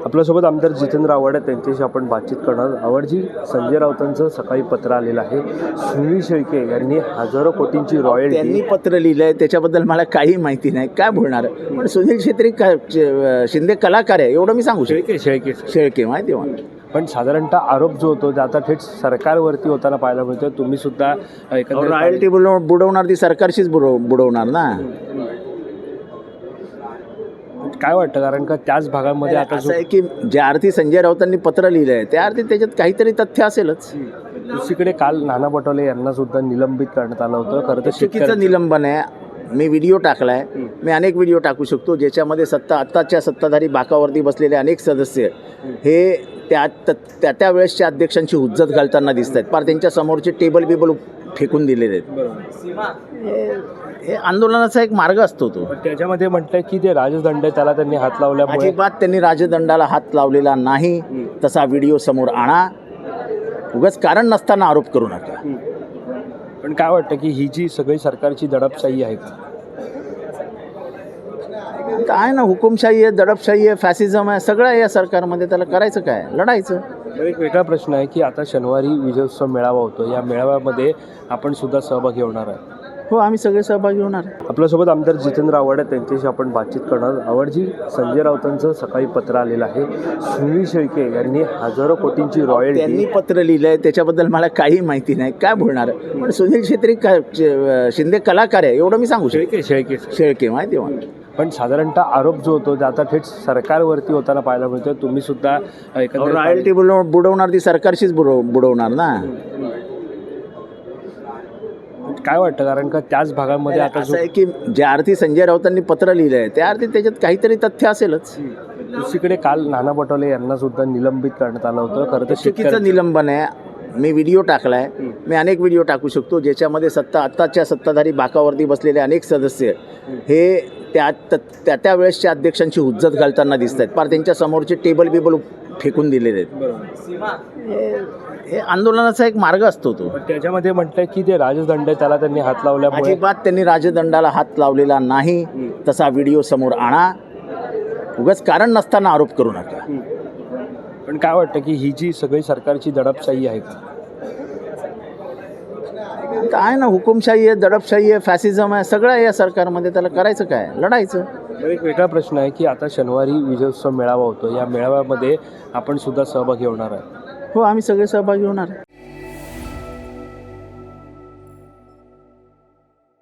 आपल्यासोबत आमदार जितेंद्र आव्हाड आहेत, त्यांच्याशी आपण बातचीत करणार. आव्हाडजी, संजय राऊतांचं सकाळी पत्र आलेलं आहे. सुनील शेळके यांनी हजारो कोटींची रॉयल्टी त्यांनी पत्र लिहिलं आहे, त्याच्याबद्दल मला काही माहिती नाही, काय बोलणार. पण सुनील शेत्री शिंदे कलाकार आहे एवढं मी सांगू शकतो. शेळके माहिती आहे मला. पण साधारणतः आरोप जो होतो ते आता थेट सरकारवरती होताना पाहायला मिळतो. तुम्ही सुद्धा रॉयल्टी बुडवणार ती सरकारशीच बुडवणार ना. काय वाटतं, कारण का त्याच भागामध्ये आता असं आहे की ज्या अर्थी संजय राऊतांनी पत्र लिहिलं आहे त्या अर्थी त्याच्यात काहीतरी तथ्य असेलच. दुसरीकडे काल नाना पटोले यांना सुद्धा निलंबित करण्यात आलं होतं. खरं तर चुकीचं निलंबन आहे. मी व्हिडिओ टाकलाय, मी अनेक व्हिडिओ टाकू शकतो ज्याच्यामध्ये आत्ताच्या सत्ताधारी बाकावरती बसलेले अनेक सदस्य हे त्या वेळेसच्या अध्यक्षांची हुज्जत घालताना दिसत आहेत. फार त्यांच्या समोरचे टेबल बिबल फेकून दिलेले आहेत. हे आंदोलनाचा एक मार्ग असतो तो. त्याच्यामध्ये म्हटलंय की ते राजदंड त्याला त्यांनी हात लावल्यामुळे. अजिबात त्यांनी राजदंडाला हात लावलेला नाही. तसा व्हिडिओ समोर आणा, उगाच कारण नसताना आरोप करू नका. पण काय वाटतं की ही जी सगळी सरकारची दडपशाही आहे का? काय ना, हुकुमशाही आहे, दडपशाही आहे, फॅसिझम आहे, सगळं आहे या सरकारमध्ये. त्याला करायचं काय? लढायचं. एक वेगळा प्रश्न आहे की आता शनिवारी विजयोत्सव मेळावा होतो. या मेळाव्यामध्ये आपण सुद्धा सहभागी होणार आहे. हो, आम्ही सगळे सहभागी होणार. आपल्यासोबत आमदार जितेंद्र आव्हाड आहेत, त्यांच्याशी आपण बातचीत करणार. आव्हाडजी, संजय राऊतांचं सकाळी पत्र आलेलं आहे. सुनील शेळके यांनी हजारो कोटींची रॉयल्टी. त्यांनी पत्र लिहिलं आहे, त्याच्याबद्दल मला काही माहिती नाही, काय बोलणार. पण सुनील शेत्री शिंदे कलाकार आहे एवढं मी सांगू शकतो. शेळके माहिती आहे मला. पण साधारणतः आरोप जो होतो ते आता थेट सरकारवरती होताना पाहायला मिळतो. तुम्ही सुद्धा रॉयल्टी बुडवणार ती सरकारशीच बुडवणार ना. काय वाटतं, कारण का त्याच भागामध्ये आता असं आहे की ज्या अर्थी संजय राऊतांनी पत्र लिहिलं आहे त्या अर्थी त्याच्यात काहीतरी तथ्य असेलच. दुसरीकडे काल नाना पटोले यांना सुद्धा निलंबित करण्यात आलं होतं. खरं तर चुकीचं निलंबन आहे. मी व्हिडिओ टाकलाय, मी अनेक व्हिडिओ टाकू शकतो ज्याच्यामध्ये आत्ताच्या सत्ताधारी बाकावरती बसलेले अनेक सदस्य हे त्या वेळेसच्या अध्यक्षांची हुज्जत घालताना दिसत आहेत. फार त्यांच्या समोरचे टेबल बिबल फेकून दिलेले आहेत. हे आंदोलनाचा एक मार्ग असतो तो. त्याच्यामध्ये म्हटलंय की ते राजदंड त्याला त्यांनी हात लावल्यामुळे. अजिबात त्यांनी राजदंडाला हात लावलेला नाही. तसा व्हिडिओ समोर आणा, उगाच कारण नसताना आरोप करू नका. पण काय वाटतं की ही जी सगळी सरकारची दडपशाही आहे का? काय ना, हुकुमशाही आहे, दडपशाही आहे, फॅसिझम आहे, सगळं आहे या सरकारमध्ये. त्याला करायचं काय? लढायचं. एक वेगळा प्रश्न आहे की आता शनिवारी विजयोत्सव मेळावा होतो. या मेळाव्यामध्ये आपण सुद्धा सहभागी होणार आहे. हो, आम्ही सगळे सहभागी होणार.